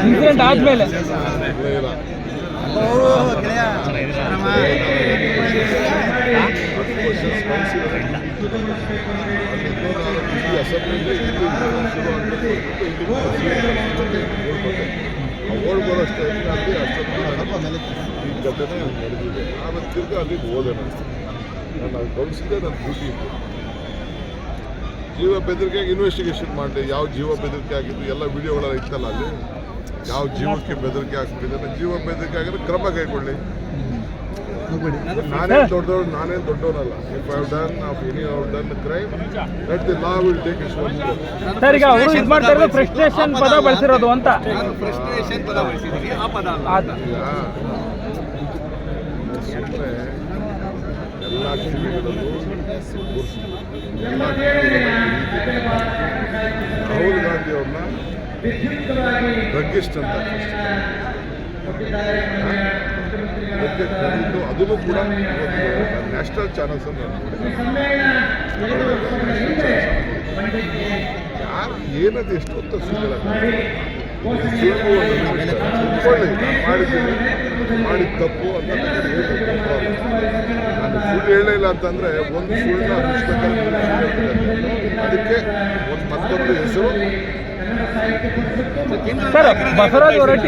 Incident ಆದಮೇಲೆ ಓಡ್ ಬರೋಷ್ಟೇ ಅಲ್ಲಿ ಅಷ್ಟೊಂದು ಈ ಘಟನೆ ನಡೆದಿದೆ. ಆಮೇಲೆ ತಿರ್ಗಿ ಅಲ್ಲಿಗೆ ಹೋದೆ. ನಾನು ಅದು ಗಮನಿಸಿದೆ. ನನ್ನ ಡ್ಯೂಟಿ ಇತ್ತು. ಜೀವ ಬೆದರಿಕೆಯಾಗಿ ಇನ್ವೆಸ್ಟಿಗೇಷನ್ ಮಾಡಲಿ. ಯಾವ ಜೀವ ಬೆದರಿಕೆ ಆಗಿದ್ದು ಎಲ್ಲ ವಿಡಿಯೋಗಳೆಲ್ಲ ಇತ್ತಲ್ಲ ಅಲ್ಲಿ. ಯಾವ ಜೀವಕ್ಕೆ ಬೆದರಿಕೆ ಆಗ್ತಿದೆ, ಜೀವ ಬೆದರಿಕೆ ಆಗಿದ್ರೆ ಕ್ರಮ ಕೈಗೊಳ್ಳಿ. ನಾನೇನು ದೊಡ್ಡವನಲ್ಲ. If I have done of any have done crime let the law will take its own course. Sir, ಈಗ ಅವರು ಇದು ಮಾಡ್ತಾ ಇರೋದು ಫ್ರಸ್ಟ್ರೇಷನ್ ಪದ ಬಳಸಿರೋದು ಅಂತ. ಫ್ರಸ್ಟ್ರೇಷನ್ ಪದ ಬಳಸಿದ್ದೀರಿ, ಆ ಪದ ಅಲ್ಲ. ಸುಮ್ಮನೆ ಎಲ್ಲ ಟಿವಿಗಳಲ್ಲೂ ರಾಹುಲ್ ಗಾಂಧಿ ಅವ್ರನ್ನ ಡ್ರಗ್ಗಿಸ್ಟ್ ಅಂತ ಬಗ್ಗೆ ಕರೆದಿದ್ದು, ಅದನ್ನು ಕೂಡ ನ್ಯಾಷನಲ್ ಚಾನಲ್ಸ್ ಅಂತ ಯಾರು ಏನದು ಎಷ್ಟು ಹೊತ್ತ ಸುಳ್ಳು ಮಾಡಿದ್ದೀನಿ, ಮಾಡಿದ ತಪ್ಪು ಅಂತ ನಾನು ಸುಳ್ಳು ಹೇಳಲಿಲ್ಲ ಅಂತಂದರೆ ಒಂದು ಸುಳ್ಳನ್ನ ಅದಕ್ಕೆ ಒಂದು ಮತ್ತೊಂದು ಹೆಸರು ಸರ್ ಬಸವರಾಜ್ ಹೊರಟ್ಟಿ